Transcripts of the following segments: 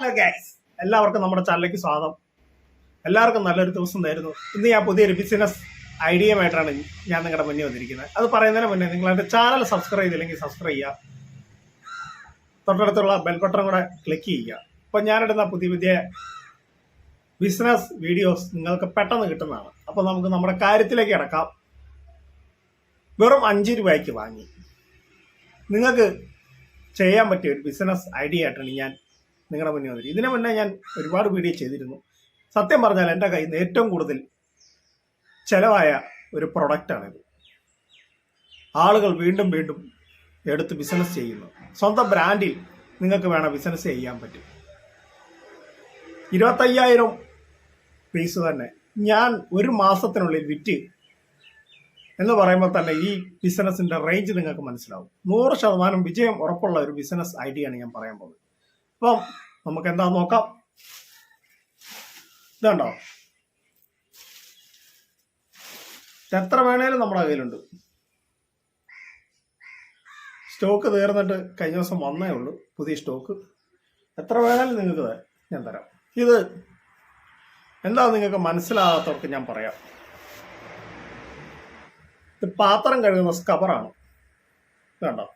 Hello guys, എല്ലാവർക്കും നമ്മുടെ ചാനലിലേക്ക് സ്വാഗതം. എല്ലാവർക്കും നല്ലൊരു ദിവസം നേരുന്നു. ഇന്ന് ഞാൻ പുതിയൊരു ബിസിനസ് ഐഡിയയുമായിട്ടാണ് ഞാൻ നിങ്ങളുടെ മുന്നിൽ വന്നിരിക്കുന്നത്. അത് പറയുന്നതിന് മുന്നേ നിങ്ങൾ എൻ്റെ ചാനൽ സബ്സ്ക്രൈബ് ചെയ്തില്ലെങ്കിൽ സബ്സ്ക്രൈബ് ചെയ്യുക, തൊട്ടടുത്തുള്ള ബെൽ ബട്ടൺ കൂടെ ക്ലിക്ക് ചെയ്യുക. അപ്പോൾ ഞാനിടുന്ന പുതിയ പുതിയ ബിസിനസ് വീഡിയോസ് നിങ്ങൾക്ക് പെട്ടെന്ന് കിട്ടുന്നതാണ്. അപ്പോൾ നമുക്ക് നമ്മുടെ കാര്യത്തിലേക്ക് കിടക്കാം. വെറും 5 രൂപയ്ക്ക് വാങ്ങി നിങ്ങൾക്ക് ചെയ്യാൻ പറ്റിയ ഒരു ബിസിനസ് ഐഡിയ ആയിട്ടാണ് ഞാൻ നിങ്ങളുടെ മുന്നിൽ വന്നിട്ട്. ഇതിനു മുന്നേ ഞാൻ ഒരുപാട് വീഡിയോ ചെയ്തിരുന്നു. സത്യം പറഞ്ഞാൽ എൻ്റെ കയ്യിൽ നിന്ന് ഏറ്റവും കൂടുതൽ ചിലവായ ഒരു പ്രൊഡക്റ്റാണിത്. ആളുകൾ വീണ്ടും വീണ്ടും എടുത്ത് ബിസിനസ് ചെയ്യുന്നു. സ്വന്തം ബ്രാൻഡിൽ നിങ്ങൾക്ക് വേണം ബിസിനസ് ചെയ്യാൻ പറ്റും. 25,000 പീസ് തന്നെ ഞാൻ ഒരു മാസത്തിനുള്ളിൽ വിറ്റ് എന്ന് പറയുമ്പോൾ തന്നെ ഈ ബിസിനസിന്റെ റേഞ്ച് നിങ്ങൾക്ക് മനസ്സിലാവും. 100% വിജയം ഉറപ്പുള്ള ഒരു ബിസിനസ് ഐഡിയയാണ് ഞാൻ പറയാൻ പോകുന്നത്. അപ്പം നമുക്ക് എന്താ നോക്കാം. ഇതുണ്ടോ, എത്ര വേണേലും നമ്മുടെ കയ്യിലുണ്ട്. സ്റ്റോക്ക് തീർന്നിട്ട് കഴിഞ്ഞ ദിവസം വന്നേ ഉള്ളൂ പുതിയ സ്റ്റോക്ക്. എത്ര വേണേലും നിങ്ങൾക്ക് ഞാൻ തരാം. ഇത് എന്താ നിങ്ങൾക്ക് മനസ്സിലാകാത്തവർക്ക് ഞാൻ പറയാം. ഇത് പാത്രം കഴുകുന്ന സ്ക്രബറാണ്. ഇതുണ്ടോ,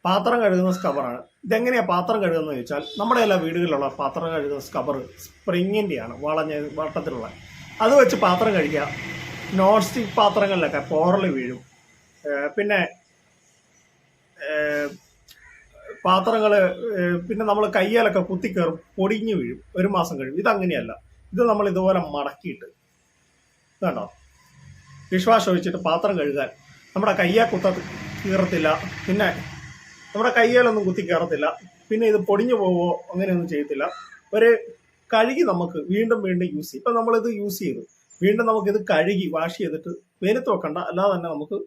പാത്രം കഴുകുന്ന സ്ക്രബറാണ്. ഇതെങ്ങനെയാ പാത്രം കഴുകുന്നത് ചോദിച്ചാൽ, നമ്മുടെ എല്ലാ വീടുകളിലുള്ള പാത്രം കഴുകുന്ന സ്ക്രബർ സ്പ്രിങ്ങിൻ്റെയാണ്, വട്ടത്തിലുള്ള. അത് വെച്ച് പാത്രം കഴുകുക. നോൺ സ്റ്റിക്ക് പാത്രങ്ങളിലൊക്കെ പോറൽ വീഴും. പിന്നെ പാത്രങ്ങൾ പിന്നെ നമ്മൾ കയ്യാലൊക്കെ കുത്തിക്കയറും, പൊടിഞ്ഞു വീഴും, ഒരു മാസം കഴിയും. ഇതങ്ങനെയല്ല. ഇത് നമ്മൾ ഇതുപോലെ മടക്കിയിട്ട് കണ്ടോ, വിശ്വാസം ഒഴിച്ചിട്ട് പാത്രം കഴുകാൻ നമ്മുടെ കയ്യാ കീറത്തില്ല, പിന്നെ നമ്മുടെ കയ്യാലൊന്നും കുത്തി കയറത്തില്ല, പിന്നെ ഇത് പൊടിഞ്ഞു പോവോ അങ്ങനെയൊന്നും ചെയ്യത്തില്ല. ഒരു കഴുകി നമുക്ക് വീണ്ടും വീണ്ടും യൂസ് ചെയ്യും. ഇപ്പം നമ്മളിത് യൂസ് ചെയ്തു, വീണ്ടും നമുക്കിത് കഴുകി വാഷ് ചെയ്തിട്ട് വെയിലത്ത് വെക്കണ്ട, അല്ലാതെ തന്നെ നമുക്ക്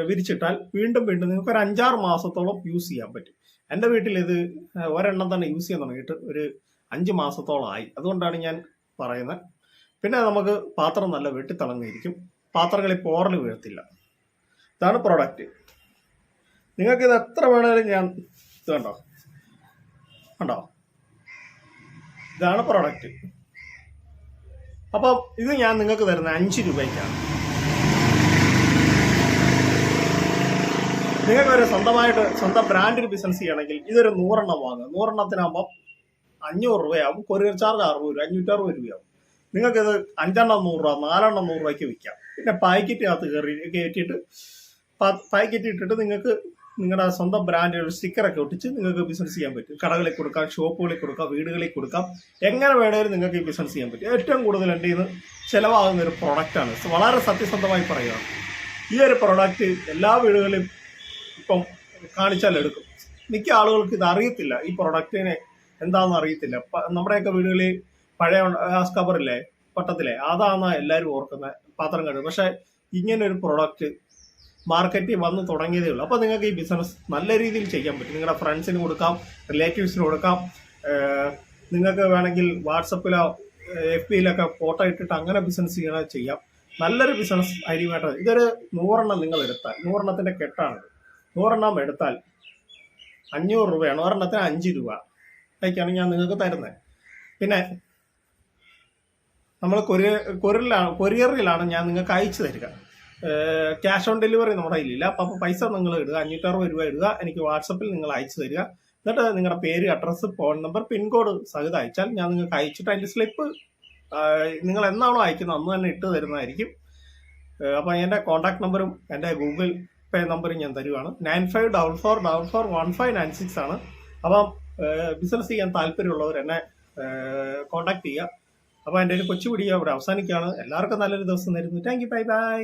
വിരിച്ചിട്ടാൽ വീണ്ടും വീണ്ടും നിങ്ങൾക്ക് ഒരു 5-6 മാസത്തോളം യൂസ് ചെയ്യാൻ പറ്റും. എൻ്റെ വീട്ടിൽ ഇത് ഒരെണ്ണം തന്നെ യൂസ് ചെയ്യാൻ തുടങ്ങിയിട്ട് ഒരു 5 മാസത്തോളമായി. അതുകൊണ്ടാണ് ഞാൻ പറയുന്നത്. പിന്നെ നമുക്ക് പാത്രം നല്ല വെട്ടിത്തിളങ്ങിയിരിക്കും, പാത്രങ്ങളിൽ പോറൽ വീഴത്തില്ല. ഇതാണ് പ്രോഡക്റ്റ്. നിങ്ങൾക്കിത് എത്ര വേണേലും ഞാൻ ഇത് കണ്ടോ, ഇതാണ് പ്രോഡക്റ്റ്. അപ്പം ഇത് ഞാൻ നിങ്ങൾക്ക് തരുന്ന 5 രൂപയ്ക്കാണ്. നിങ്ങൾക്ക് സ്വന്തം ബ്രാൻഡിൽ ബിസിനസ് ചെയ്യണമെങ്കിൽ ഇതൊരു 100 എണ്ണം വാങ്ങുക. 100 എണ്ണത്തിനാകുമ്പോൾ 500 രൂപയാവും. കൊറിയർ ചാർജ് 60 രൂപ, 560 രൂപയാവും. നിങ്ങൾക്കിത് 5 എണ്ണം 100 രൂപ, 4 എണ്ണം 100 രൂപയ്ക്ക് വിൽക്കാം. പിന്നെ പാക്കറ്റിനകത്ത് കയറ്റിയിട്ട് പാക്കറ്റ് ഇട്ടിട്ട് നിങ്ങൾക്ക് നിങ്ങളുടെ സ്വന്തം ബ്രാൻഡിൽ സ്റ്റിക്കറൊക്കെ ഒട്ടിച്ച് നിങ്ങൾക്ക് ബിസിനസ് ചെയ്യാൻ പറ്റും. കടകളിൽ കൊടുക്കാം, ഷോപ്പുകളിൽ കൊടുക്കാം, വീടുകളിൽ കൊടുക്കാം. എങ്ങനെ വേണേലും നിങ്ങൾക്ക് ഈ ബിസിനസ് ചെയ്യാൻ പറ്റും. ഏറ്റവും കൂടുതൽ എൻ്റെ നിന്ന് ചിലവാകുന്ന ഒരു പ്രൊഡക്റ്റാണ്. വളരെ സത്യസന്ധമായി പറയുക, ഈ ഒരു പ്രൊഡക്റ്റ് എല്ലാ വീടുകളിലും ഇപ്പം കാണിച്ചാൽ എടുക്കും. മിക്ക ആളുകൾക്ക് ഇത് അറിയത്തില്ല, ഈ പ്രൊഡക്റ്റിനെ എന്താണെന്ന് അറിയത്തില്ല. നമ്മുടെയൊക്കെ വീടുകളിൽ പഴയ സ്ക്രബറില്ലേ, പട്ടത്തിലെ, അതാണ് എല്ലാവരും ഓർക്കുന്നത് പാത്രം കഴുകും. പക്ഷേ ഇങ്ങനെ ഒരു പ്രൊഡക്റ്റ് മാർക്കറ്റിൽ വന്ന് തുടങ്ങിയതേ ഉള്ളൂ. അപ്പോൾ നിങ്ങൾക്ക് ഈ ബിസിനസ് നല്ല രീതിയിൽ ചെയ്യാൻ പറ്റും. നിങ്ങളുടെ ഫ്രണ്ട്സിന് കൊടുക്കാം, റിലേറ്റീവ്സിന് കൊടുക്കാം. നിങ്ങൾക്ക് വേണമെങ്കിൽ വാട്സപ്പിലോ FB-യിലൊക്കെ ഫോട്ടോ ഇട്ടിട്ട് അങ്ങനെ ബിസിനസ് ചെയ്യാം. നല്ലൊരു ബിസിനസ് ഐഡിയമായിട്ടാണ്. ഇതൊരു 100 എണ്ണം നിങ്ങൾ എടുത്താൽ, 100 എണ്ണത്തിൻ്റെ കെട്ടാണിത്. 100 എണ്ണം എടുത്താൽ 500 രൂപയാണ്. ഒരെണ്ണത്തിന് 5 രൂപ ഒക്കെയാണ് ഞാൻ നിങ്ങൾക്ക് തരുന്നത്. പിന്നെ നമ്മൾ കൊറിയറിലാണ് ഞാൻ നിങ്ങൾക്ക് അയച്ചു തരിക. ക്യാഷ് ഓൺ ഡെലിവറി നമ്മുടെ കയ്യിലില്ല. അപ്പോൾ പൈസ നിങ്ങൾ ഇടുക, 560 രൂപ ഇടുക. എനിക്ക് വാട്സപ്പിൽ നിങ്ങൾ അയച്ചു തരിക. എന്നിട്ട് നിങ്ങളുടെ പേര്, അഡ്രസ്സ്, ഫോൺ നമ്പർ, പിൻകോഡ് സഹിതം അയച്ചാൽ ഞാൻ നിങ്ങൾക്ക് അയച്ചിട്ട് അതിൻ്റെ സ്ലിപ്പ് നിങ്ങൾ എന്നാണോ അയക്കുന്നത് അന്ന് തന്നെ ഇട്ട് തരുന്നതായിരിക്കും. അപ്പോൾ എൻ്റെ കോൺടാക്ട് നമ്പറും എൻ്റെ ഗൂഗിൾ പേ നമ്പറും ഞാൻ തരുവാണ്. 9544441596 ആണ്. അപ്പം ബിസിനസ് ചെയ്യാൻ താല്പര്യമുള്ളവർ എന്നെ കോൺടാക്ട് ചെയ്യുക. അപ്പോൾ എൻ്റെ ഒരു കൊച്ചു വീഡിയോ ഇവിടെ അവസാനിക്കുകയാണ്. എല്ലാവർക്കും നല്ലൊരു ദിവസം നേരുന്നു. Thank you, bye bye.